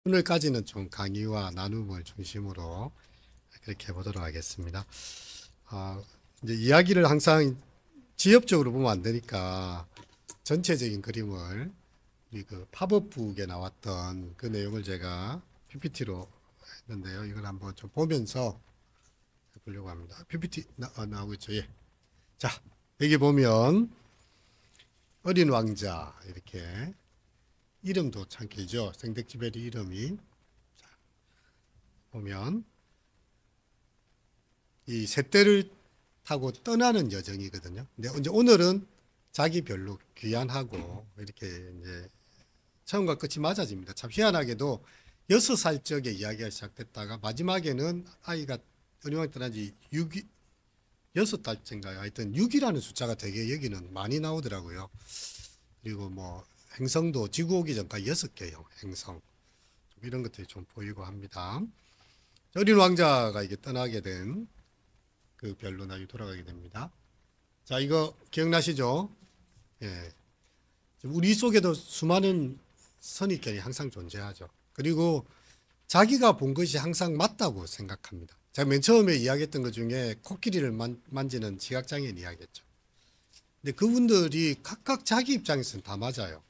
오늘까지는 좀 강의와 나눔을 중심으로 그렇게 해보도록 하겠습니다. 이제 이야기를 항상 지엽적으로 보면 안 되니까 전체적인 그림을 우리 그 팝업북에 나왔던 그 내용을 제가 PPT로 했는데요. 이걸 한번 좀 보면서 해보려고 합니다. PPT 나오고 있죠? 예. 자, 여기 보면 어린 왕자 이렇게 이름도 참 길죠. 생덱지베리 이름이. 자, 보면 이 새떼를 타고 떠나는 여정이거든요. 근데 이제 오늘은 자기 별로 귀환하고 이렇게 이제 처음과 끝이 맞아집니다. 참 희한하게도 6살 적에 이야기가 시작됐다가 마지막에는 아이가 어린왕이 떠난 지 6달째인가요? 하여튼 6이라는 숫자가 되게 여기는 많이 나오더라고요. 그리고 뭐 행성도 지구 오기 전까지 6개요. 행성. 좀 이런 것들이 좀 보이고 합니다. 어린 왕자가 이게 떠나게 된 그 별로 나중에 돌아가게 됩니다. 자, 이거 기억나시죠? 예. 우리 속에도 수많은 선입견이 항상 존재하죠. 그리고 자기가 본 것이 항상 맞다고 생각합니다. 제가 맨 처음에 이야기했던 것 중에 코끼리를 만지는 시각장애인 이야기했죠. 근데 그분들이 각각 자기 입장에서는 다 맞아요.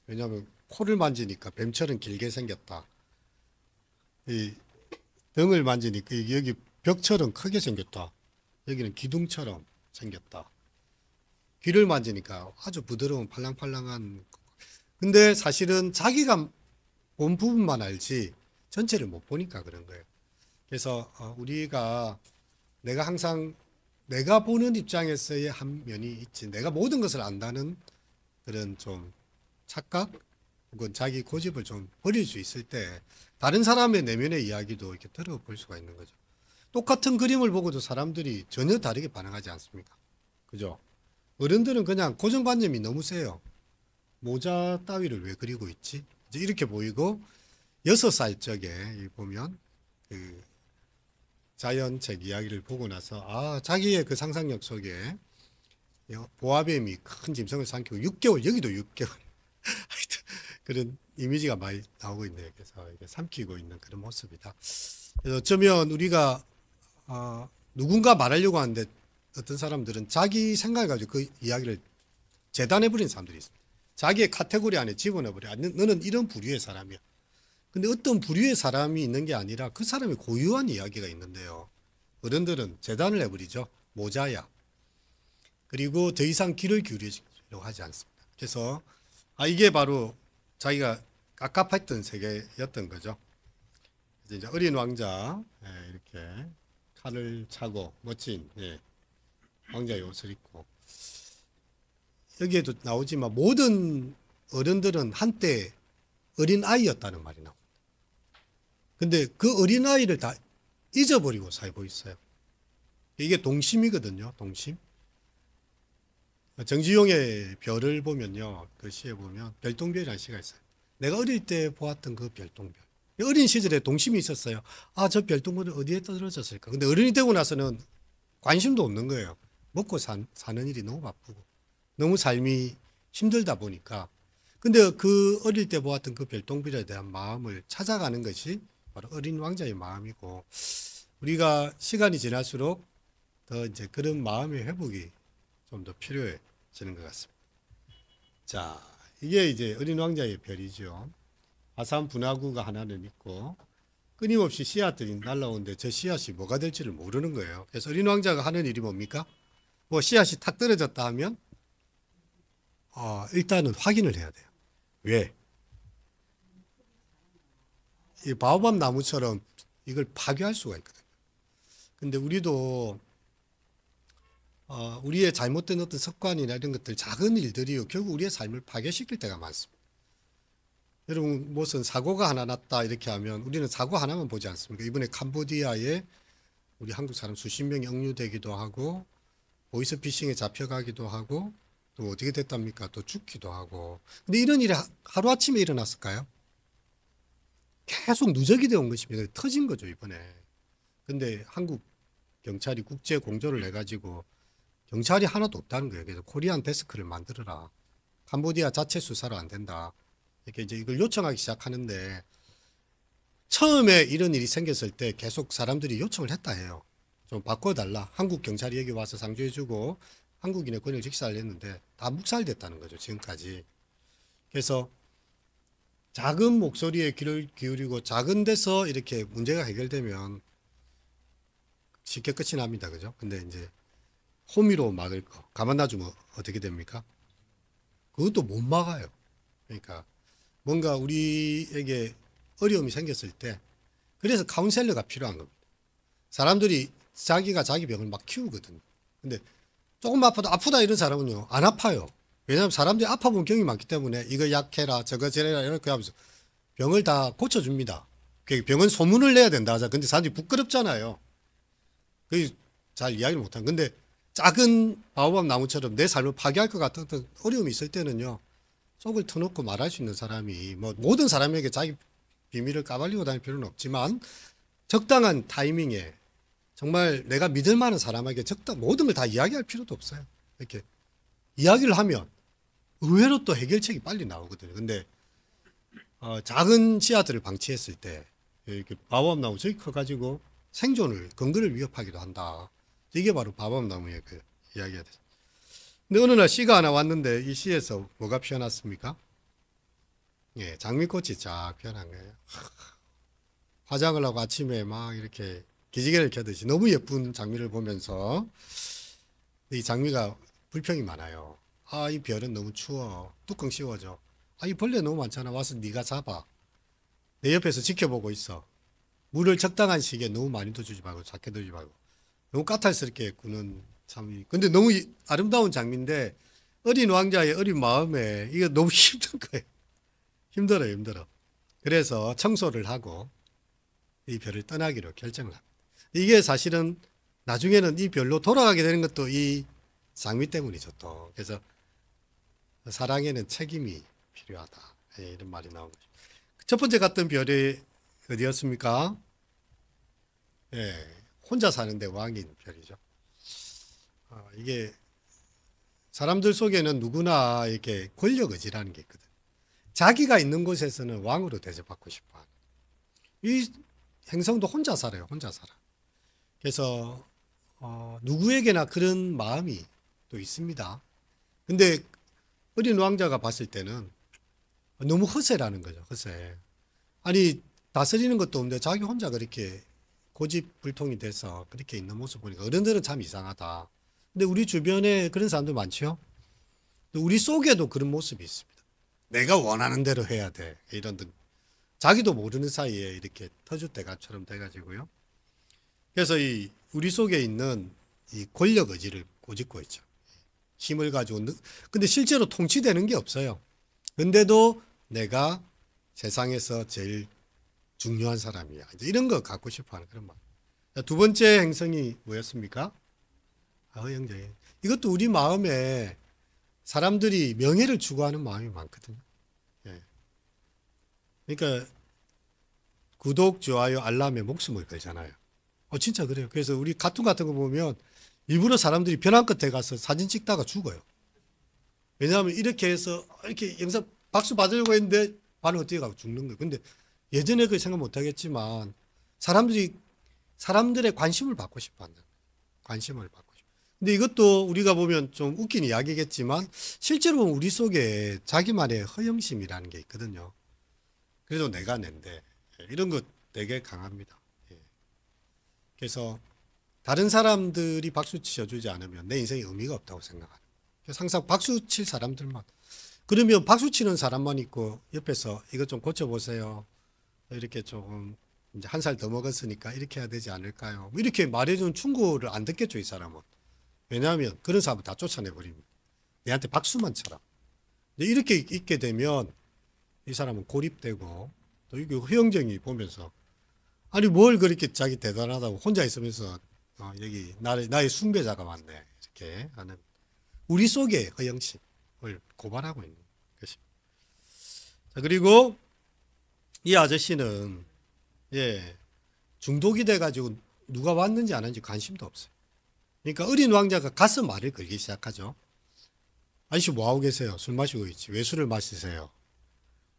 왜냐하면 코를 만지니까 뱀처럼 길게 생겼다. 이 등을 만지니까 여기 벽처럼 크게 생겼다. 여기는 기둥처럼 생겼다. 귀를 만지니까 아주 부드러운 팔랑팔랑한. 근데 사실은 자기가 본 부분만 알지 전체를 못 보니까 그런 거예요. 그래서 우리가 내가 항상 내가 보는 입장에서의 한 면이 있지, 내가 모든 것을 안다는 그런 좀 착각 혹은 자기 고집을 좀 버릴 수 있을 때 다른 사람의 내면의 이야기도 이렇게 들어볼 수가 있는 거죠. 똑같은 그림을 보고도 사람들이 전혀 다르게 반응하지 않습니까? 그죠? 어른들은 그냥 고정관념이 너무 세요. 모자 따위를 왜 그리고 있지? 이제 이렇게 보이고 6살 적에 보면 그 자연책 이야기를 보고 나서 자기의 그 상상력 속에 보아뱀이 큰 짐승을 삼키고 6개월, 여기도 6개월 하여튼 그런 이미지가 많이 나오고 있네요. 그래서 이게 삼키고 있는 그런 모습이다. 그래서 어쩌면 우리가 누군가 말하려고 하는데 어떤 사람들은 자기 생각을 가지고 그 이야기를 재단해버린 사람들이 있습니다. 자기의 카테고리 안에 집어넣어버려. 너는 이런 부류의 사람이야. 근데 어떤 부류의 사람이 있는 게 아니라 그 사람의 고유한 이야기가 있는데요. 어른들은 재단을 해버리죠. 모자야. 그리고 더 이상 귀를 기울이려고 하지 않습니다. 그래서 이게 바로 자기가 깝깝했던 세계였던 거죠. 그래서 이제 어린 왕자 이렇게 칼을 차고 멋진 왕자의 옷을 입고 여기에도 나오지만 모든 어른들은 한때 어린 아이였다는 말이 나옵니다. 근데 그 어린 아이를 다 잊어버리고 살고 있어요. 이게 동심이거든요. 동심. 정지용의 별을 보면요, 그 시에 보면 별똥별이라는 시가 있어요. 내가 어릴 때 보았던 그 별똥별. 어린 시절에 동심이 있었어요. 저 별똥별은 어디에 떨어졌을까? 근데 어른이 되고 나서는 관심도 없는 거예요. 먹고 사는 일이 너무 바쁘고 너무 삶이 힘들다 보니까. 근데 그 어릴 때 보았던 그 별똥별에 대한 마음을 찾아가는 것이 바로 어린 왕자의 마음이고, 우리가 시간이 지날수록 더 이제 그런 마음의 회복이 좀 더 필요해지는 것 같습니다. 자, 이게 이제 어린 왕자의 별이죠. 화산 분화구가 하나는 있고 끊임없이 씨앗들이 날라오는데 저 씨앗이 뭐가 될지를 모르는 거예요. 그래서 어린 왕자가 하는 일이 뭡니까? 뭐 씨앗이 탁 떨어졌다 하면 일단은 확인을 해야 돼요. 왜? 이 바오밥 나무처럼 이걸 파괴할 수가 있거든요. 근데 우리도 우리의 잘못된 어떤 습관이나 이런 것들, 작은 일들이요, 결국 우리의 삶을 파괴시킬 때가 많습니다. 여러분, 무슨 사고가 하나 났다 이렇게 하면 우리는 사고 하나만 보지 않습니까? 이번에 캄보디아에 우리 한국 사람 수십 명이 억류되기도 하고 보이스피싱에 잡혀가기도 하고 또 어떻게 됐답니까? 또 죽기도 하고. 근데 이런 일이 하루아침에 일어났을까요? 계속 누적이 되어 온 것입니다. 터진 거죠, 이번에. 근데 한국 경찰이 국제 공조를 해가지고 경찰이 하나도 없다는 거예요. 그래서 코리안 데스크를 만들어라. 캄보디아 자체 수사로 안 된다. 이렇게 이제 이걸 요청하기 시작하는데 처음에 이런 일이 생겼을 때 계속 사람들이 요청을 했다 해요. 좀 바꿔달라. 한국 경찰이 여기 와서 상주해주고 한국인의 권익을 직사를 했는데 다 묵살됐다는 거죠. 지금까지. 그래서 작은 목소리에 귀를 기울이고 작은 데서 이렇게 문제가 해결되면 쉽게 끝이 납니다. 그죠? 근데 이제 호미로 막을 거 가만 놔주면 어떻게 됩니까? 그것도 못 막아요. 그러니까 뭔가 우리에게 어려움이 생겼을 때 그래서 카운셀러가 필요한 겁니다. 사람들이 자기가 자기 병을 막 키우거든요. 근데 조금 아파도 아프다 이런 사람은요 안 아파요. 왜냐하면 사람들이 아파본 경험이 많기 때문에 이거 약해라 저거 저래라 이렇게 하면서 병을 다 고쳐줍니다. 병은 소문을 내야 된다 하자. 근데 사람들이 부끄럽잖아요. 그게 잘 이야기를 못한. 근데 작은 바오밥 나무처럼 내 삶을 파괴할 것 같은 어려움이 있을 때는요 속을 터놓고 말할 수 있는 사람이 뭐 모든 사람에게 자기 비밀을 까발리고 다닐 필요는 없지만 적당한 타이밍에 정말 내가 믿을 만한 사람에게 모든 걸 다 이야기할 필요도 없어요. 이렇게 이야기를 하면 의외로 또 해결책이 빨리 나오거든요. 근데 작은 씨앗들을 방치했을 때 이렇게 바오밥 나무 저기 커가지고 생존을 근거를 위협하기도 한다. 이게 바로 바오밥 나무의 그 이야기가 됐어요. 근데 어느 날 씨가 하나 왔는데 이 씨에서 뭐가 피어났습니까? 예, 장미꽃이 쫙 피어난 거예요. 화장을 하고 아침에 막 이렇게 기지개를 켜듯이 너무 예쁜 장미를 보면서 이 장미가 불평이 많아요. 아, 이 별은 너무 추워. 뚜껑 씌워줘. 아, 이 벌레 너무 많잖아. 와서 네가 잡아. 내 옆에서 지켜보고 있어. 물을 적당한 시기에 너무 많이 더 주지 말고 작게 주지 말고. 너무 까탈스럽게 구는 참. 근데 너무 아름다운 장미인데 어린 왕자의 어린 마음에 이거 너무 힘든 거예요. 힘들어. 그래서 청소를 하고 이 별을 떠나기로 결정을 합니다. 이게 사실은 나중에는 이 별로 돌아가게 되는 것도 이 장미 때문이죠 또. 그래서 사랑에는 책임이 필요하다. 예, 이런 말이 나온 거죠. 첫 번째 갔던 별이 어디였습니까? 예, 혼자 사는데 왕인 별이죠. 이게 사람들 속에는 누구나 이렇게 권력 의지라는 게 있거든. 자기가 있는 곳에서는 왕으로 대접받고 싶어 하는. 이 행성도 혼자 살아요. 혼자 살아. 그래서 누구에게나 그런 마음이 또 있습니다. 근데 어린 왕자가 봤을 때는 너무 허세라는 거죠. 허세. 아니 다스리는 것도 없는데 자기 혼자 그렇게 고집불통이 돼서 그렇게 있는 모습 보니까 어른들은 참 이상하다. 근데 우리 주변에 그런 사람들 많죠. 우리 속에도 그런 모습이 있습니다. 내가 원하는 대로 해야 돼. 이런 등. 자기도 모르는 사이에 이렇게 터줏대감처럼 돼가지고요. 그래서 이 우리 속에 있는 이 권력 의지를 꼬집고 있죠. 힘을 가지고. 근데 실제로 통치되는 게 없어요. 근데도 내가 세상에서 제일 중요한 사람이야. 이제 이런 거 갖고 싶어 하는 그런 말. 두 번째 행성이 뭐였습니까? 허영적인. 이것도 우리 마음에 사람들이 명예를 추구하는 마음이 많거든요. 예. 그러니까 구독, 좋아요, 알람에 목숨을 걸잖아요. 진짜 그래요. 그래서 우리 카툰 같은 거 보면 일부러 사람들이 벼랑 끝에 가서 사진 찍다가 죽어요. 왜냐하면 이렇게 해서 이렇게 영상 박수 받으려고 했는데 반응 뛰어가고 죽는 거예요. 근데 예전에 그 생각 못 하겠지만 사람들의 관심을 받고 싶어 한다. 관심을 받고 싶어. 근데 이것도 우리가 보면 좀 웃긴 이야기겠지만 실제로 우리 속에 자기만의 허영심이라는 게 있거든요. 그래도 내가 낸데 이런 거 되게 강합니다. 예. 그래서 다른 사람들이 박수 치셔주지 않으면 내 인생에 의미가 없다고 생각하는. 그래서 항상 박수 칠 사람들만. 그러면 박수 치는 사람만 있고 옆에서 이것 좀 고쳐보세요. 이렇게 조금 이제 한 살 더 먹었으니까 이렇게 해야 되지 않을까요? 뭐 이렇게 말해주는 충고를 안 듣겠죠, 이 사람은. 왜냐하면 그런 사람은 다 쫓아내버립니다. 내한테 박수만 쳐라. 이렇게 있게 되면 이 사람은 고립되고 또 이게 허영정이 보면서 아니 뭘 그렇게 자기 대단하다고 혼자 있으면서 여기 나의 숭배자가 많네 이렇게 하는 우리 속의 허영심을 고발하고 있는 것입니다. 자, 그리고 이 아저씨는 중독이 돼가지고 누가 왔는지 안 왔는지 관심도 없어요. 그러니까 어린 왕자가 가서 말을 걸기 시작하죠. 아저씨 뭐하고 계세요? 술 마시고 있지. 왜 술을 마시세요?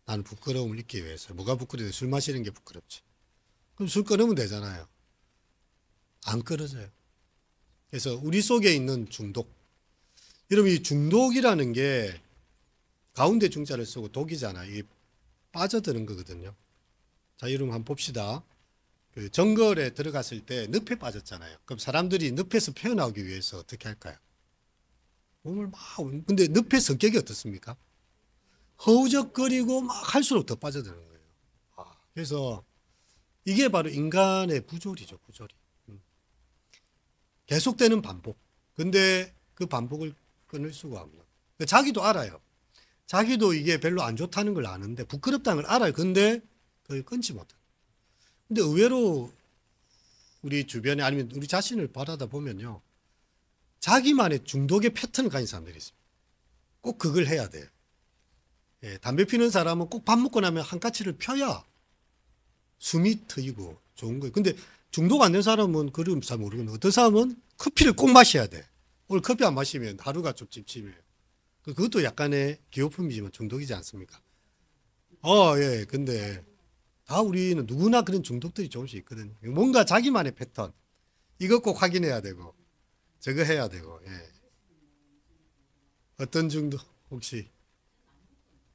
나는 부끄러움을 잊기 위해서. 뭐가 부끄러워요? 술 마시는 게 부끄럽지. 그럼 술 끊으면 되잖아요. 안 끊어져요. 그래서 우리 속에 있는 중독. 여러분 이 중독이라는 게 가운데 중자를 쓰고 독이잖아요. 이게 빠져드는 거거든요. 자, 여러분 한번 봅시다. 그 정글에 들어갔을 때 늪에 빠졌잖아요. 그럼 사람들이 늪에서 표현하기 위해서 어떻게 할까요? 몸을 막, 근데 늪의 성격이 어떻습니까? 허우적거리고 막 할수록 더 빠져드는 거예요. 그래서 이게 바로 인간의 부조리죠, 부조리. 계속되는 반복. 근데 그 반복을 끊을 수가 없는. 자기도 알아요. 자기도 이게 별로 안 좋다는 걸 아는데, 부끄럽다는 걸 알아요. 근데 그걸 끊지 못해요. 근데 의외로 우리 주변에 아니면 우리 자신을 바라다 보면요. 자기만의 중독의 패턴을 가진 사람들이 있습니다. 꼭 그걸 해야 돼요. 예, 담배 피는 사람은 꼭 밥 먹고 나면 한 까치를 펴야 숨이 트이고 좋은 거예요. 근데 중독 안 된 사람은 그걸 잘 모르겠는데 어떤 사람은 커피를 꼭 마셔야 돼. 오늘 커피 안 마시면 하루가 좀 찜찜해요. 그것도 약간의 기호품이지만 중독이지 않습니까? 예. 근데 다 우리는 누구나 그런 중독들이 조금씩 있거든요. 뭔가 자기만의 패턴. 이거 꼭 확인해야 되고 저거 해야 되고. 예. 어떤 중독 혹시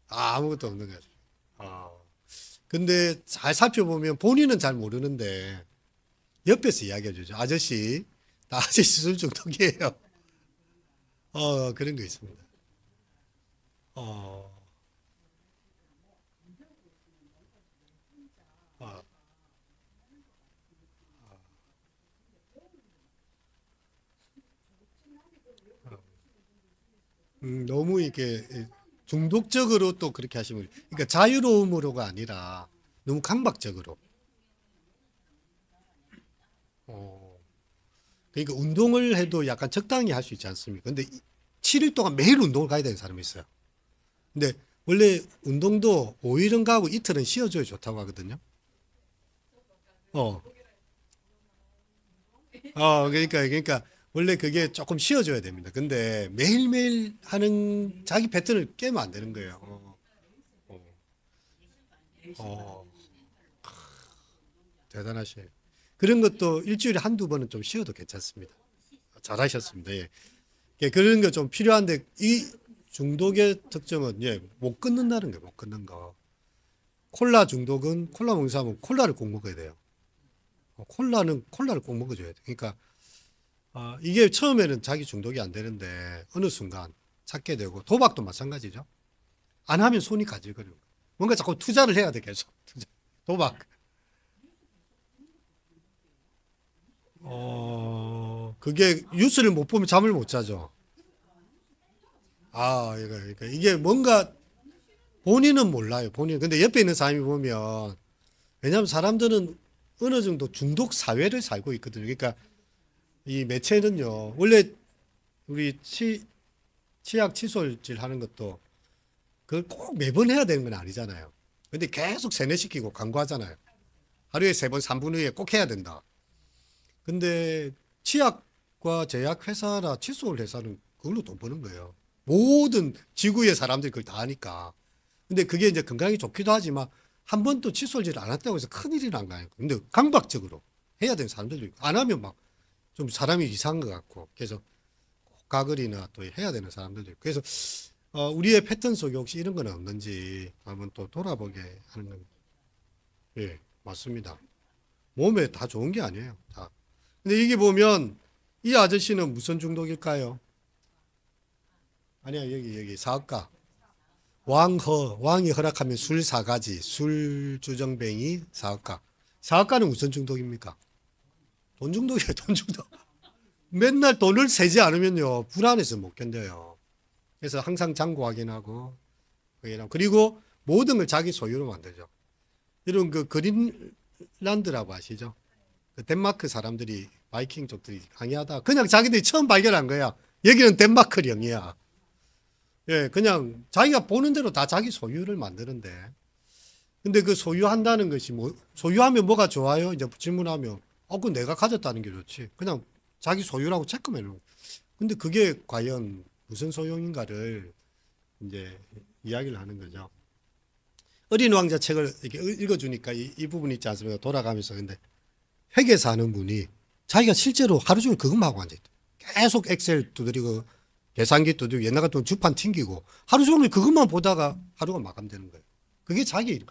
아무것도 없는 거죠. 근데 잘 살펴보면 본인은 잘 모르는데 옆에서 이야기해 주죠. 아저씨, 나 아저씨 술 중독이에요. 그런 거 있습니다. 어, 어, 너무 이게 중독적으로 또 그렇게 하시면, 그러니까 자유로움으로가 아니라 너무 강박적으로. 어, 그러니까 운동을 해도 약간 적당히 할 수 있지 않습니까? 근데 7일 동안 매일 운동을 가야 되는 사람이 있어요. 근데 원래 운동도 5일은 가고 이틀은 쉬어줘야 좋다고 하거든요. 어, 그러니까 원래 그게 조금 쉬어줘야 됩니다. 근데 매일매일 하는 자기 패턴을 깨면 안 되는 거예요. 어, 어, 대단하시네요. 그런 것도 일주일에 한두 번은 좀 쉬어도 괜찮습니다. 잘하셨습니다. 예. 예, 그런 거 좀 필요한데 이 중독의 특징은 예, 못 끊는다는 거예요. 못 끊는 거. 콜라 중독은 콜라 먹는 사람은 콜라를 꼭 먹어야 돼요. 콜라는 콜라를 꼭 먹어줘야 돼. 그러니까 이게 처음에는 자기 중독이 안 되는데 어느 순간 찾게 되고 도박도 마찬가지죠. 안 하면 손이 가질거리는 거예요. 뭔가 자꾸 투자를 해야 돼 계속. 도박. 그게 뉴스를 못 보면 잠을 못 자죠. 그러니까 이게 뭔가 본인은 몰라요. 본인. 근데 옆에 있는 사람이 보면 왜냐하면 사람들은 어느 정도 중독 사회를 살고 있거든요. 그러니까 이 매체는요. 원래 우리 치약 칫솔질 하는 것도 그걸 꼭 매번 해야 되는 건 아니잖아요. 근데 계속 세뇌시키고 광고하잖아요. 하루에 3번, 3분 후에 꼭 해야 된다. 근데 치약과 제약 회사나 칫솔 회사는 그걸로 돈 버는 거예요. 모든 지구의 사람들이 그걸 다 하니까. 근데 그게 이제 건강에 좋기도 하지만 한 번도 칫솔질 안 했다고 해서 큰일이 난 거 아니에요. 근데 강박적으로 해야 되는 사람들도 있고 안 하면 막 좀 사람이 이상한 것 같고 그래서 가글이나 또 해야 되는 사람들도 있고 그래서 우리의 패턴 속에 혹시 이런 건 없는지 한번 또 돌아보게 하는 겁니다. 예, 맞습니다. 몸에 다 좋은 게 아니에요. 다. 근데 이게 보면 이 아저씨는 무슨 중독일까요? 아니야, 여기 사업가. 왕이 허락하면 술 사가지, 술 주정뱅이 사업가. 사업가는 무슨 중독입니까? 돈 중독이에요, 돈 중독. 맨날 돈을 세지 않으면요, 불안해서 못 견뎌요. 그래서 항상 잔고 확인하고, 그리고 모든 걸 자기 소유로 만들죠. 이런 그 그린란드라고 아시죠? 그 덴마크 사람들이 바이킹 쪽들이 항해하다 그냥 자기들이 처음 발견한 거야. 여기는 덴마크령이야. 예, 그냥 자기가 보는 대로 다 자기 소유를 만드는데. 근데 그 소유한다는 것이 뭐, 소유하면 뭐가 좋아요? 이제 질문하면, 그건 내가 가졌다는 게 좋지. 그냥 자기 소유라고 체크해놓은. 근데 그게 과연 무슨 소용인가를 이제 이야기를 하는 거죠. 어린 왕자 책을 이렇게 읽어주니까 이 부분 있지 않습니까? 돌아가면서. 근데 회계사 하는 분이 자기가 실제로 하루 종일 그것만 하고 앉아있다. 계속 엑셀 두드리고 계산기 두드리고 옛날 같은 주판 튕기고 하루 종일 그것만 보다가 하루가 마감되는 거예요. 그게 자기 일.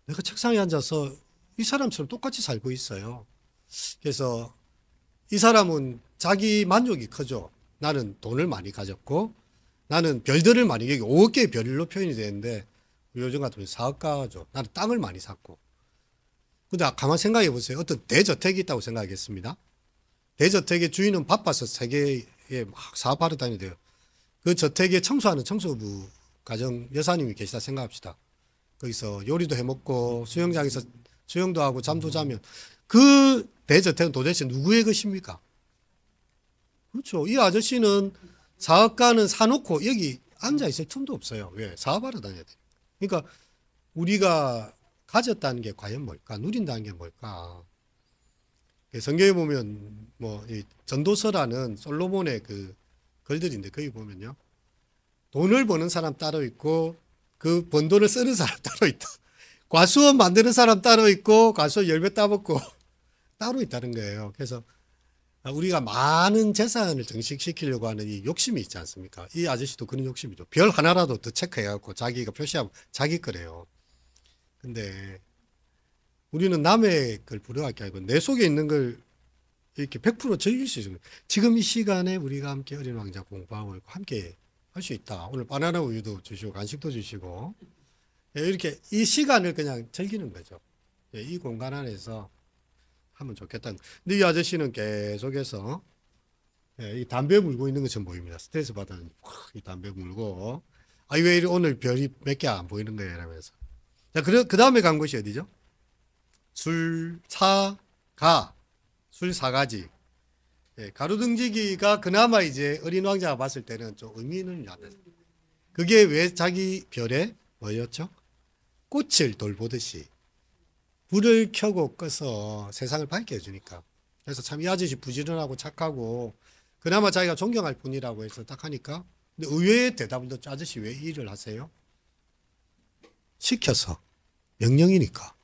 내가 책상에 앉아서 이 사람처럼 똑같이 살고 있어요. 그래서 이 사람은 자기 만족이 크죠. 나는 돈을 많이 가졌고 나는 별들을 많이, 여기 5억 개의 별로 표현이 되는데 요즘 같으면 사업가죠. 나는 땅을 많이 샀고. 근데 가만 생각해 보세요. 어떤 대저택이 있다고 생각하겠습니다. 대저택의 주인은 바빠서 세계에 막 사업하러 다니대요. 그 저택에 청소하는 청소부 가정 여사님이 계시다 생각합시다. 거기서 요리도 해 먹고 수영장에서 수영도 하고 잠도 자면 그 대저택은 도대체 누구의 것입니까? 그렇죠. 이 아저씨는 사업가는 사놓고 여기 앉아있을 틈도 없어요. 왜? 사업하러 다녀야 돼. 그러니까 우리가 가졌다는 게 과연 뭘까? 누린다는 게 뭘까? 성경에 보면 뭐 이 전도서라는 솔로몬의 그 글들인데 거기 보면요. 돈을 버는 사람 따로 있고 그 번 돈을 쓰는 사람 따로 있다. 과수원 만드는 사람 따로 있고 과수원 열매 따먹고 따로 있다는 거예요. 그래서 우리가 많은 재산을 증식시키려고 하는 이 욕심이 있지 않습니까? 이 아저씨도 그런 욕심이죠. 별 하나라도 더 체크해갖고 자기가 표시하고 자기 거래요. 근데 우리는 남의 걸 부러워할 게 아니고 내 속에 있는 걸 이렇게 100% 즐길 수 있어요. 지금 이 시간에 우리가 함께 어린 왕자 공부하고 함께 할 수 있다. 오늘 바나나 우유도 주시고 간식도 주시고 이렇게 이 시간을 그냥 즐기는 거죠. 이 공간 안에서 하면 좋겠다. 근데 이 아저씨는 계속해서 이 담배 물고 있는 것처럼 보입니다. 스트레스 받은 이 담배 물고 왜 오늘 별이 몇 개 안 보이는 거예요? 이러면서. 자, 그 다음에 간 곳이 어디죠? 술사가, 술사가지. 가로등지기가 그나마 이제 어린 왕자가 봤을 때는 좀 의미는 있는데 그게 왜 자기 별에 뭐였죠? 꽃을 돌보듯이 불을 켜고 꺼서 세상을 밝게 해주니까. 그래서 참 이 아저씨 부지런하고 착하고 그나마 자기가 존경할 뿐이라고 해서 딱 하니까. 근데 의외의 대답을 듣죠. 아저씨 왜 이 일을 하세요? 시켜서. 명령이니까.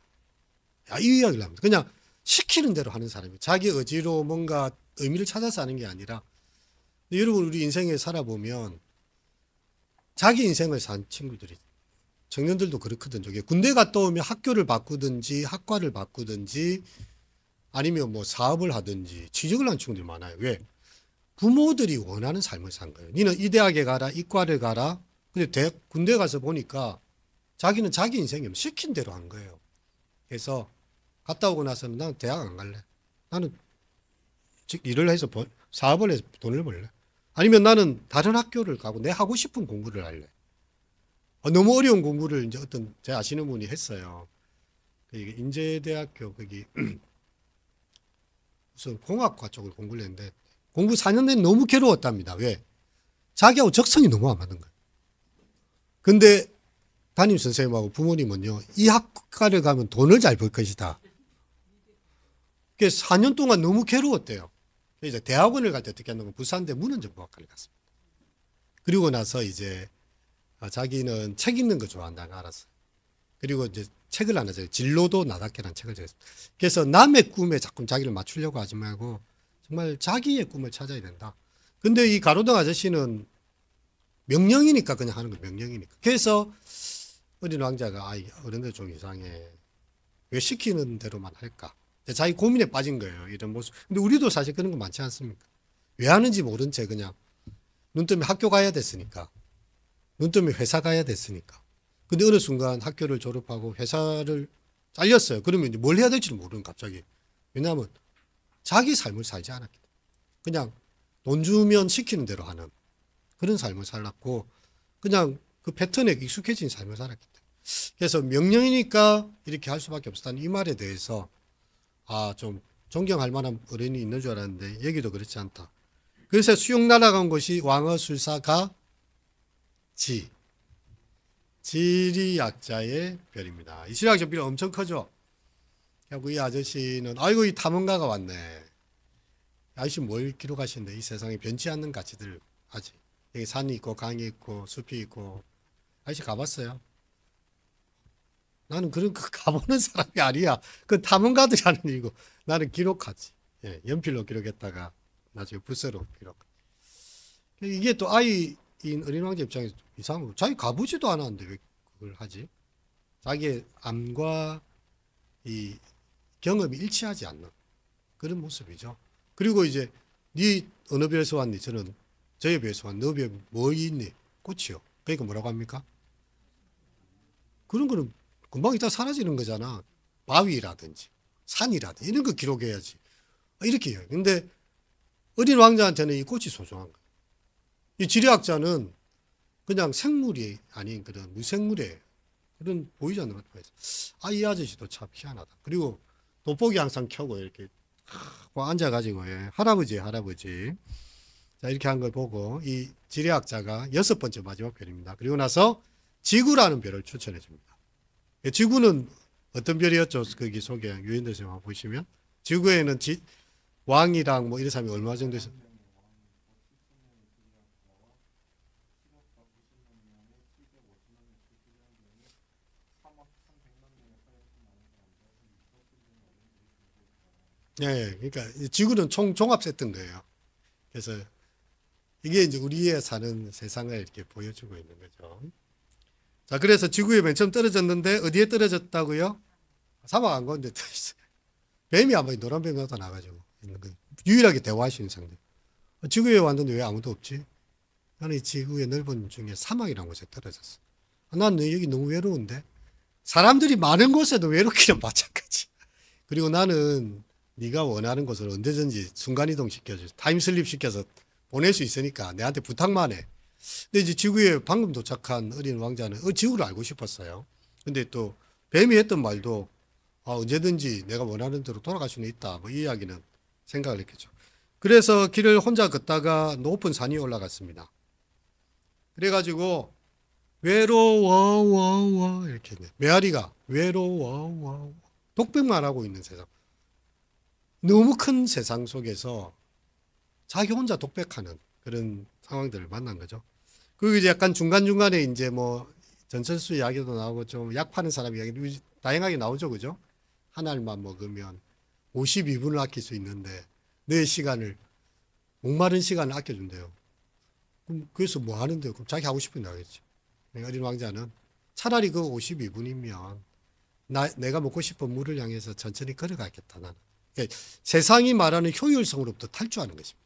이 이야기를 합니다. 그냥 시키는 대로 하는 사람이에요. 자기 의지로 뭔가 의미를 찾아서 하는 게 아니라. 여러분 우리 인생에 살아보면 자기 인생을 산 친구들이 청년들도 그렇거든요. 군대 갔다 오면 학교를 바꾸든지 학과를 바꾸든지 아니면 뭐 사업을 하든지 취직을 한 친구들이 많아요. 왜? 부모들이 원하는 삶을 산 거예요. 니는 이 대학에 가라, 이과를 가라. 근데 군대 가서 보니까 자기는 자기 인생이 시킨 대로 한 거예요. 그래서 갔다 오고 나서는 나는 대학 안 갈래. 나는 일을 해서 사업을 해서 돈을 벌래. 아니면 나는 다른 학교를 가고 내 하고 싶은 공부를 할래. 너무 어려운 공부를 이제 어떤 제 아시는 분이 했어요. 인제대학교 거기 무슨 공학과 쪽을 공부를 했는데 공부 4년 내내 너무 괴로웠답니다. 왜? 자기하고 적성이 너무 안 맞는 거예요. 근데 담임 선생님하고 부모님은요, 이 학과를 가면 돈을 잘 벌 것이다. 그래서 4년 동안 너무 괴로웠대요. 이제 대학원을 갈 때 어떻게 했냐면 부산대 문헌정보학과를 갔습니다. 그리고 나서 이제 자기는 책 읽는 거 좋아한다는 걸 알았어요. 그리고 이제 책을 하나 적어요. 진로도 나답게라는 책을 적었습니다. 그래서 남의 꿈에 자꾸 자기를 맞추려고 하지 말고 정말 자기의 꿈을 찾아야 된다. 근데 이 가로등 아저씨는 명령이니까 그냥 하는 거 명령이니까. 그래서 어린 왕자가 어른들 좀 이상해. 왜 시키는 대로만 할까? 자기 고민에 빠진 거예요. 이런 모습. 근데 우리도 사실 그런 거 많지 않습니까? 왜 하는지 모른 채 그냥 눈 뜨면 학교 가야 됐으니까. 눈 뜨면 회사 가야 됐으니까. 근데 어느 순간 학교를 졸업하고 회사를 잘렸어요. 그러면 이제 뭘 해야 될지를 모르는 갑자기. 왜냐하면 자기 삶을 살지 않았기 때문에. 그냥 돈 주면 시키는 대로 하는 그런 삶을 살았고 그냥 그 패턴에 익숙해진 삶을 살았기 때문에. 그래서 명령이니까 이렇게 할 수밖에 없었다는 이 말에 대해서 좀 존경할 만한 어른이 있는 줄 알았는데 여기도 그렇지 않다. 그래서 수용 날아간 것이 왕어술사가 지리약자의 별입니다. 이 지리약자 별이 엄청 크죠. 그리고 이 아저씨는 아이고 이 탐험가가 왔네. 아저씨 뭘 기록하시는데 이 세상에 변치 않는 가치들 아직 여기 산이 있고 강이 있고 숲이 있고 아저씨 가봤어요? 나는 그런 거 가보는 사람이 아니야. 그건 탐험가들이 하는 일이고 나는 기록하지. 예, 연필로 기록했다가 나중에 붓으로 기록. 이게 또 아이인 어린 왕자 입장에서 이상하고 자기 가보지도 않았는데 왜 그걸 하지? 자기의 암과 이 경험이 일치하지 않는 그런 모습이죠. 그리고 이제 네 어느 별에서 왔니? 저는 저의 별에서 왔니? 너 별에 뭐 있니? 꽃이요. 그러니까 뭐라고 합니까? 그런 거는 금방 있다 사라지는 거잖아. 바위라든지 산이라든지 이런 거 기록해야지. 이렇게 해요. 근데 어린 왕자한테는 이 꽃이 소중한 거예요. 이 지리학자는 그냥 생물이 아닌 그런 무생물이에요. 그런 보이지 않는 것도 있어요. 아, 이 아저씨도 참 희한하다. 그리고 돋보기 항상 켜고 이렇게 앉아가지고, 예. 할아버지. 자, 이렇게 한 걸 보고 이 지리학자가 6번째 마지막 별입니다. 그리고 나서 지구라는 별을 추천해 줍니다. 지구는 어떤 별이었죠? 거기 속에 유인들 한번 보시면 지구에는 왕이랑 뭐 이런 사람이 얼마 정도 있어요? 예, 그러니까 지구는 종합 세트인 거예요. 그래서 이게 이제 우리의 사는 세상을 이렇게 보여주고 있는 거죠. 자, 그래서 지구에 맨 처음 떨어졌는데 어디에 떨어졌다고요? 사막 안 가운데 떨어졌어요. 뱀이 아마 노란 뱀이 나타나가지고 있는 거. 유일하게 대화할 수 있는 상대. 지구에 왔는데 왜 아무도 없지? 나는 이 지구의 넓은 중에 사막이라는 곳에 떨어졌어. 난 여기 너무 외로운데? 사람들이 많은 곳에도 외롭기는 마찬가지. 그리고 나는 네가 원하는 곳을 언제든지 순간이동 시켜줘. 타임슬립 시켜서 보낼 수 있으니까 내한테 부탁만 해. 근데 이제 지구에 방금 도착한 어린 왕자는 지구를 알고 싶었어요. 근데 또 뱀이 했던 말도 언제든지 내가 원하는 대로 돌아갈 수는 있다. 뭐 이 이야기는 생각을 했겠죠. 그래서 길을 혼자 걷다가 높은 산이 올라갔습니다. 그래가지고 외로워 이렇게 했네. 메아리가 외로워 독백만 하고 있는 세상. 너무 큰 세상 속에서 자기 혼자 독백하는 그런 상황들을 만난 거죠. 그리고 이제 약간 중간중간에 이제 뭐 전철수 이야기도 나오고 좀 약 파는 사람 이야기 다양하게 나오죠. 그죠? 한 알만 먹으면 52분을 아낄 수 있는데 내 시간을 목마른 시간을 아껴준대요. 그럼 그래서 뭐 하는데요? 그럼 자기 하고 싶은 거 하겠지. 어린 왕자는 차라리 그 52분이면 내가 먹고 싶은 물을 향해서 천천히 걸어가겠다 나는. 그러니까 세상이 말하는 효율성으로부터 탈주하는 것입니다.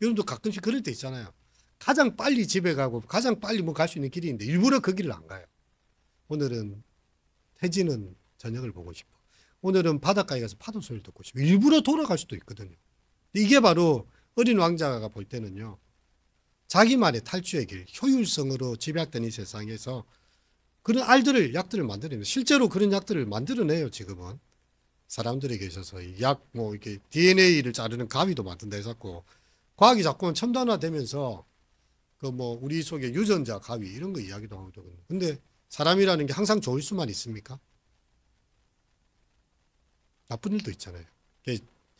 여러분도 가끔씩 그럴 때 있잖아요. 가장 빨리 집에 가고 가장 빨리 뭐 갈 수 있는 길이 있는데 일부러 그 길을 안 가요. 오늘은 해지는 저녁을 보고 싶어. 오늘은 바닷가에 가서 파도 소리를 듣고 싶어. 일부러 돌아갈 수도 있거든요. 이게 바로 어린 왕자가 볼 때는요. 자기만의 탈주의 길, 효율성으로 집약된 이 세상에서 그런 약들을 만들어내요. 실제로 그런 약들을 만들어내요, 지금은. 사람들에게 있어서 약, 뭐, 이렇게 DNA를 자르는 가위도 만든다 해서 과학이 자꾸 첨단화되면서 그 뭐, 우리 속에 유전자 가위 이런 거 이야기도 하거든요. 근데 사람이라는 게 항상 좋을 수만 있습니까? 나쁜 일도 있잖아요.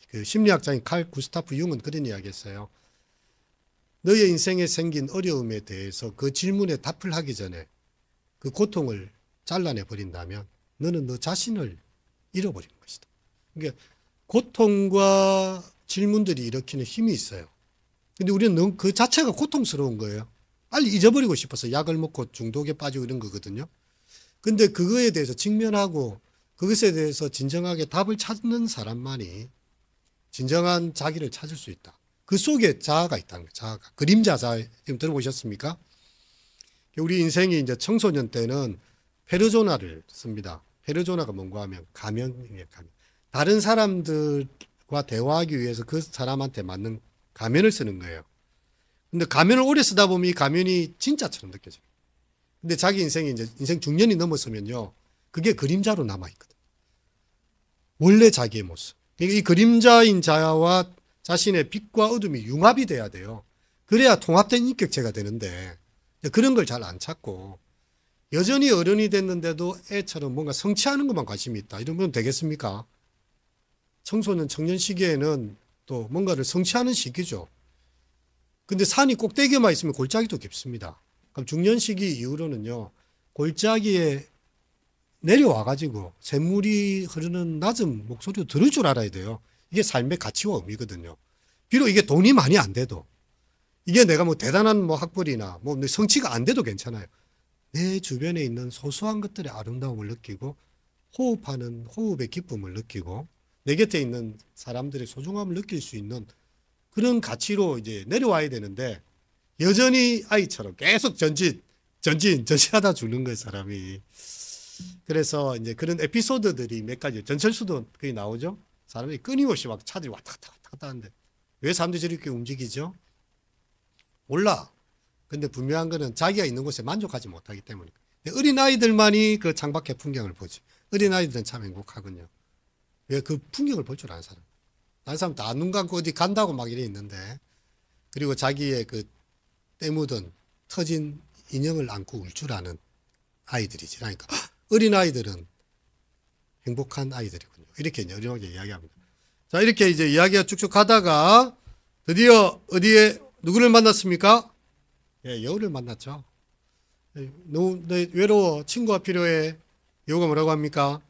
그 심리학자인 칼 구스타프 융은 그런 이야기 했어요. 너의 인생에 생긴 어려움에 대해서 그 질문에 답을 하기 전에 그 고통을 잘라내 버린다면 너는 너 자신을 잃어버리는 것이다. 그러니까 고통과 질문들이 일으키는 힘이 있어요. 근데 우리는 너무 그 자체가 고통스러운 거예요. 빨리 잊어버리고 싶어서 약을 먹고 중독에 빠지고 이런 거거든요. 근데 그거에 대해서 직면하고 그것에 대해서 진정하게 답을 찾는 사람만이 진정한 자기를 찾을 수 있다. 그 속에 자아가 있다는 거예요. 자아가. 그림자 자아. 지금 들어보셨습니까? 우리 인생이 이제 청소년 때는 페르소나를 씁니다. 페르소나가 뭔가 하면 가면이에요. 가면. 다른 사람들과 대화하기 위해서 그 사람한테 맞는 가면을 쓰는 거예요. 근데 가면을 오래 쓰다 보면 이 가면이 진짜처럼 느껴져요. 근데 자기 인생이 이제 인생 중년이 넘어서면요. 그게 그림자로 남아있거든. 원래 자기의 모습. 이 그림자인 자아와 자신의 빛과 어둠이 융합이 돼야 돼요. 그래야 통합된 인격체가 되는데 그런 걸 잘 안 찾고 여전히 어른이 됐는데도 애처럼 뭔가 성취하는 것만 관심이 있다. 이러면 되겠습니까? 청소년 청년 시기에는 또 뭔가를 성취하는 시기죠. 근데 산이 꼭대기에만 있으면 골짜기도 깊습니다. 그럼 중년 시기 이후로는요. 골짜기에 내려와가지고 샘물이 흐르는 낮은 목소리도 들을 줄 알아야 돼요. 이게 삶의 가치와 의미거든요. 비록 이게 돈이 많이 안 돼도, 이게 내가 뭐 대단한 뭐 학벌이나 뭐 성취가 안 돼도 괜찮아요. 내 주변에 있는 소소한 것들의 아름다움을 느끼고 호흡하는 호흡의 기쁨을 느끼고 내 곁에 있는 사람들의 소중함을 느낄 수 있는 그런 가치로 이제 내려와야 되는데, 여전히 아이처럼 계속 전진하다 죽는 거예요, 사람이. 그래서 이제 그런 에피소드들이 몇 가지, 전철수도 거기 나오죠. 사람이 끊임없이 막 차들이 왔다 갔다 하는데 왜 사람들이 저렇게 움직이죠? 몰라. 근데 분명한 거는 자기가 있는 곳에 만족하지 못하기 때문에. 어린아이들만이 그 창밖의 풍경을 보지. 어린아이들은 참 행복하군요. 왜? 그 풍경을 볼 줄 아는 사람. 다른 사람 다 눈 감고 어디 간다고 막 이래 있는데, 그리고 자기의 그 때 묻은 터진 인형을 안고 울 줄 아는 아이들이지. 그러니까 어린아이들은 행복한 아이들이군요. 이렇게 이제 어린아이들 이야기합니다. 자, 이렇게 이제 이야기가 쭉쭉 가다가 드디어 어디에 누구를 만났습니까? 예, 여우를 만났죠. 너무 외로워. 친구가 필요해. 여우가 뭐라고 합니까?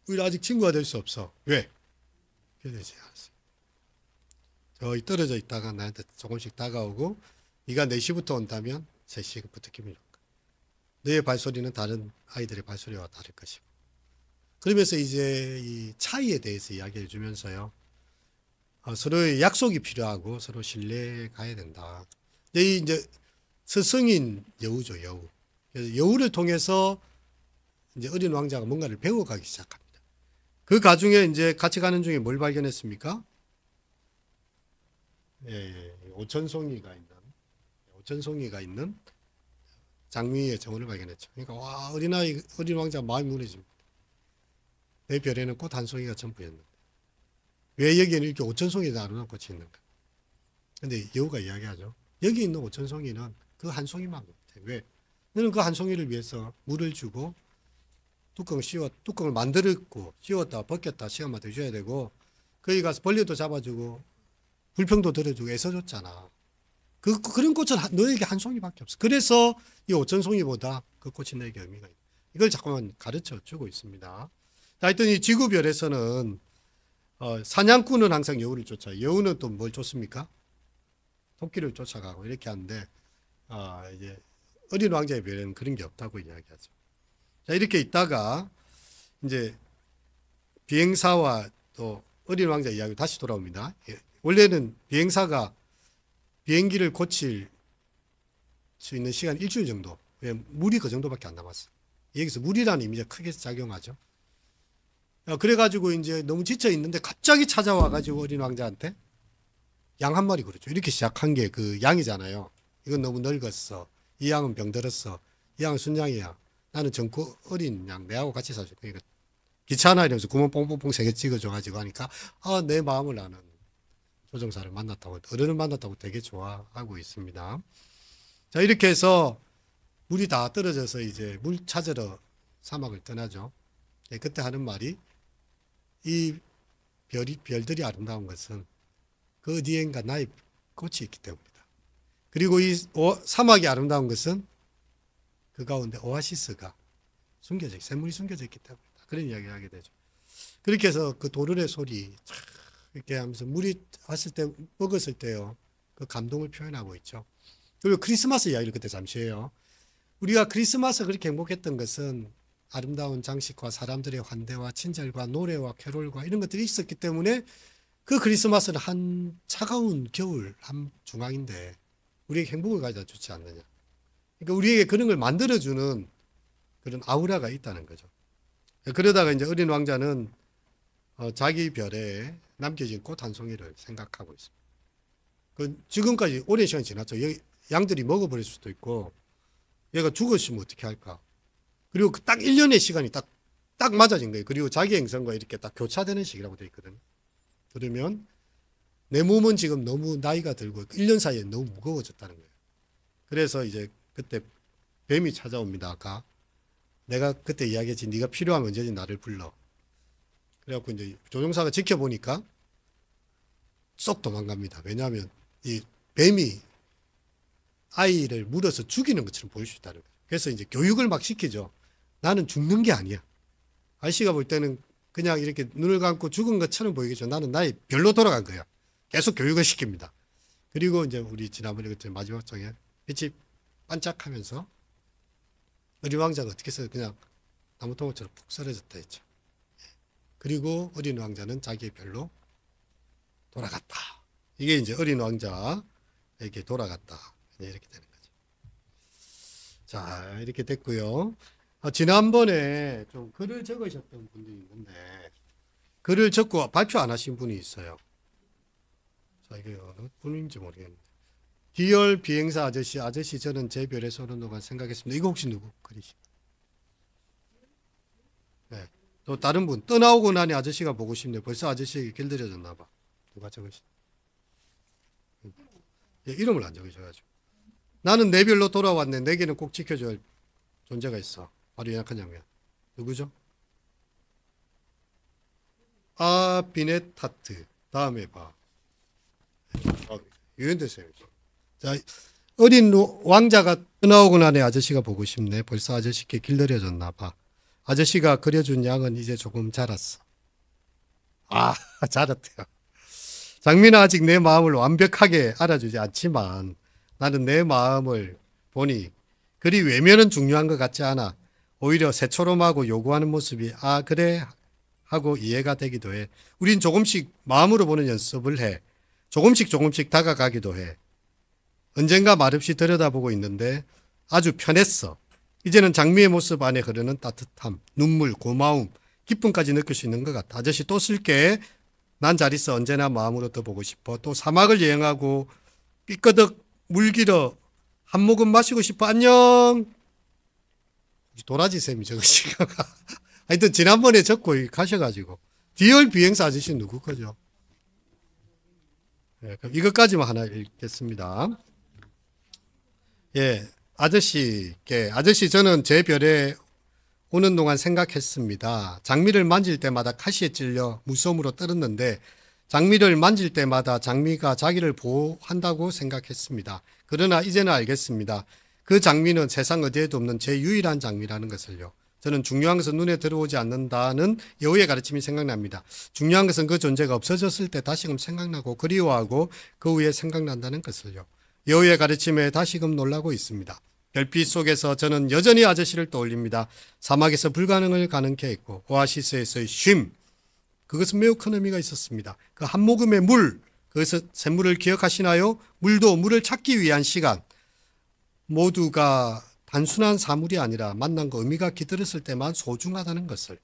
우리 아직 친구가 될 수 없어. 왜? 되지 않았어. 저기 떨어져 있다가 나한테 조금씩 다가오고, 네가 4시부터 온다면 3시부터 기분이 좋을까. 너의 발소리는 다른 아이들의 발소리와 다를 것이고. 그러면서 이제 이 차이에 대해서 이야기해 주면서요. 서로의 약속이 필요하고 서로 신뢰해 가야 된다. 이제 스승인 여우죠, 여우. 그래서 여우를 통해서 이제 어린 왕자가 뭔가를 배워가기 시작합니다. 그 가중에 이제 같이 가는 중에 뭘 발견했습니까? 오천송이가 있는 장미의 정원을 발견했죠. 그러니까 와, 어린 왕자 마음이 무너집니다. 내 별에는 꽃 한 송이가 전부였는데 왜 여기에는 이렇게 오천송이가 아름다운 꽃이 있는가? 근데 여우가 이야기하죠. 여기 있는 오천송이는 그 한 송이만 같아. 왜? 너는 그 한 송이를 위해서 물을 주고 뚜껑을 만들었고 씌웠다 벗겼다 시간마다 해줘야 되고, 거기 가서 벌레도 잡아주고 불평도 들어주고 애써줬잖아. 그런 꽃은 너에게 한 송이밖에 없어. 그래서 이 오천송이보다 그 꽃이 너에게 의미가 있다. 이걸 자꾸만 가르쳐 주고 있습니다. 하여튼 이 지구별에서는 사냥꾼은 항상 여우를 쫓아요. 여우는 또 뭘 쫓습니까? 토끼를 쫓아가고 이렇게 하는데, 이제 어린 왕자의 별에는 그런 게 없다고 이야기하죠. 자, 이렇게 있다가 이제 비행사와 또 어린 왕자 이야기 다시 돌아옵니다. 원래는 비행사가 비행기를 고칠 수 있는 시간 일주일 정도. 왜? 물이 그 정도밖에 안 남았어. 여기서 물이라는 이미지가 크게 작용하죠. 그래가지고 이제 너무 지쳐 있는데 갑자기 찾아와가지고 어린 왕자한테 양 한 마리 그러죠. 이렇게 시작한 게 그 양이잖아요. 이건 너무 늙었어. 이 양은 병들었어. 이 양은 순양이야. 나는 젊고 어린 양, 내하고 같이 사줄 거니까 귀찮아 이러면서 구멍 뽕뽕뽕 3개 찍어줘가지고 하니까 내 마음을 아는 조종사를 만났다고, 어른을 만났다고 되게 좋아하고 있습니다. 자, 이렇게 해서 물이 다 떨어져서 이제 물 찾으러 사막을 떠나죠. 그때 하는 말이, 이 별들이 아름다운 것은 그 어디엔가 나의 꽃이 있기 때문이다. 그리고 이 사막이 아름다운 것은 그 가운데 오아시스가 샘물이 숨겨져 있기 때문이다. 그런 이야기를 하게 되죠. 그렇게 해서 그 도르래 소리 이렇게 하면서 물이 왔을 때, 먹었을 때요, 그 감동을 표현하고 있죠. 그리고 크리스마스 이야기를 그때 잠시 해요. 우리가 크리스마스 그렇게 행복했던 것은 아름다운 장식과 사람들의 환대와 친절과 노래와 캐롤과 이런 것들이 있었기 때문에 그 크리스마스는 한 차가운 겨울 한 중앙인데 우리에게 행복을 가져다 주지 않느냐. 그러니까 우리에게 그런 걸 만들어주는 그런 아우라가 있다는 거죠. 그러다가 이제 어린 왕자는 자기 별에 남겨진 꽃 한 송이를 생각하고 있습니다. 지금까지 오랜 시간이 지났죠. 양들이 먹어버릴 수도 있고, 얘가 죽었으면 어떻게 할까. 그리고 딱 1년의 시간이 딱 맞아진 거예요. 그리고 자기 행성과 이렇게 딱 교차되는 시기라고 되어 있거든요. 그러면 내 몸은 지금 너무 나이가 들고 1년 사이에 너무 무거워졌다는 거예요. 그래서 이제 그때 뱀이 찾아옵니다. 아까 내가 그때 이야기했지, 네가 필요하면 언제든지 나를 불러. 그래갖고 이제 조종사가 지켜보니까 쏙 도망갑니다. 왜냐하면 이 뱀이 아이를 물어서 죽이는 것처럼 보일 수 있다는 거예요. 그래서 이제 교육을 막 시키죠. 나는 죽는 게 아니야. 아저씨가 볼 때는 그냥 이렇게 눈을 감고 죽은 것처럼 보이겠죠. 나는 나의 별로 돌아간 거야. 계속 교육을 시킵니다. 그리고 이제 우리 지난번에 그때 마지막 장에 빛이 반짝하면서 어린 왕자가 어떻게 해서 그냥 나무통처럼 푹 쓰러졌다 했죠. 그리고 어린 왕자는 자기의 별로 돌아갔다. 이게 이제 어린 왕자에게 돌아갔다. 이렇게 되는 거죠. 자, 이렇게 됐고요. 지난번에 좀 글을 적으셨던 분들이 있는데 글을 적고 발표 안 하신 분이 있어요. 자, 이게 어느 분인지 모르겠는데. 디얼 비행사 아저씨 저는 제 별에 서는 동안 생각했습니다. 이거 혹시 누구 글이시? 네. 또 다른 분 떠나오고 나니 아저씨가 보고 싶네. 벌써 아저씨에게 길들여졌나 봐. 누가 적으시? 예, 이름을 안 적으셔가지고. 나는 내 별로 돌아왔네. 내게는 꼭 지켜줘야 할 존재가 있어. 바로 연약한 장면. 누구죠? 비네타트. 다음에 봐. 유현대 쌤이죠. 자, 어린 왕자가 떠나오고 나니 아저씨가 보고 싶네. 벌써 아저씨께 길들여졌나 봐. 아저씨가 그려준 양은 이제 조금 자랐어. 자랐대요. 장미는 아직 내 마음을 완벽하게 알아주지 않지만 나는 내 마음을 보니 그리 외면은 중요한 것 같지 않아. 오히려 새초롬하고 요구하는 모습이 그래 하고 이해가 되기도 해. 우린 조금씩 마음으로 보는 연습을 해. 조금씩 다가가기도 해. 언젠가 말없이 들여다보고 있는데 아주 편했어. 이제는 장미의 모습 안에 흐르는 따뜻함, 눈물, 고마움, 기쁨까지 느낄 수 있는 것 같아. 아저씨 또 쓸게. 난 잘 있어. 언제나 마음으로 더 보고 싶어. 또 사막을 여행하고 삐끄덕 물 길어 한 모금 마시고 싶어. 안녕. 도라지 쌤이 적으시가. 하여튼 지난번에 적고 가셔가지고 디얼 비행사 아저씨 누구 거죠? 네, 그럼 이것까지만 하나 읽겠습니다. 예, 아저씨 저는 제 별에 오는 동안 생각했습니다. 장미를 만질 때마다 가시에 찔려 무서움으로 떨었는데 장미를 만질 때마다 장미가 자기를 보호한다고 생각했습니다. 그러나 이제는 알겠습니다. 그 장미는 세상 어디에도 없는 제 유일한 장미라는 것을요. 저는 중요한 것은 눈에 들어오지 않는다는 여우의 가르침이 생각납니다. 중요한 것은 그 존재가 없어졌을 때 다시금 생각나고 그리워하고 그 후에 생각난다는 것을요. 여우의 가르침에 다시금 놀라고 있습니다. 별빛 속에서 저는 여전히 아저씨를 떠올립니다. 사막에서 불가능을 가능케 했고 오아시스에서의 쉼, 그것은 매우 큰 의미가 있었습니다. 그 한 모금의 물, 그것은 샘물을 기억하시나요? 물도 물을 찾기 위한 시간, 모두가 단순한 사물이 아니라 만남과 의미가 깃들었을 때만 소중하다는 것을.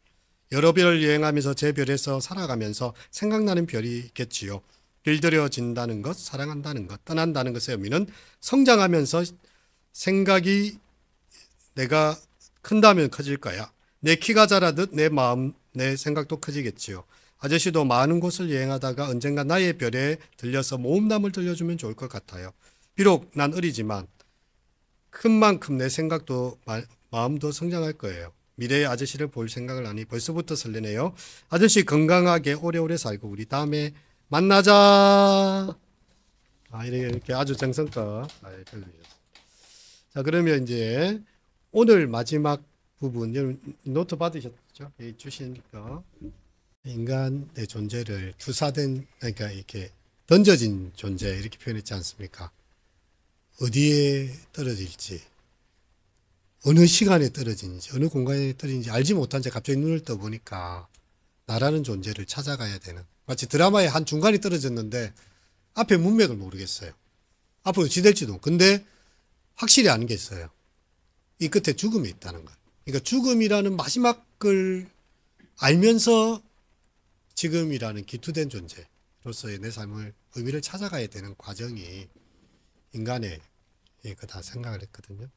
여러 별을 여행하면서 제 별에서 살아가면서 생각나는 별이 있겠지요. 길들여진다는 것, 사랑한다는 것, 떠난다는 것의 의미는 성장하면서 생각이 내가 큰다면 커질 거야. 내 키가 자라듯 내 마음, 내 생각도 커지겠지요. 아저씨도 많은 곳을 여행하다가 언젠가 나의 별에 들려서 모험담을 들려주면 좋을 것 같아요. 비록 난 어리지만 큰 만큼 내 생각도 마음도 성장할 거예요. 미래의 아저씨를 볼 생각을 하니 벌써부터 설레네요. 아저씨 건강하게 오래오래 살고 우리 다음에 만나자. 이렇게 아주 정성껏 들려주셨습니다. 자, 그러면 이제 오늘 마지막 부분, 노트 받으셨죠? 주신 거. 인간의 존재를 투사된, 그러니까 이렇게 던져진 존재 이렇게 표현했지 않습니까? 어디에 떨어질지, 어느 시간에 떨어지는지, 어느 공간에 떨어지는지 알지 못한 채 갑자기 눈을 떠보니까 나라는 존재를 찾아가야 되는, 마치 드라마의 한 중간이 떨어졌는데 앞에 문맥을 모르겠어요. 앞으로 어찌 될지도. 근데 확실히 아는 게 있어요. 이 끝에 죽음이 있다는 것. 그러니까 죽음이라는 마지막을 알면서 지금이라는 기투된 존재로서의 내 삶을 의미를 찾아가야 되는 과정이 인간의 그다 생각을 했거든요.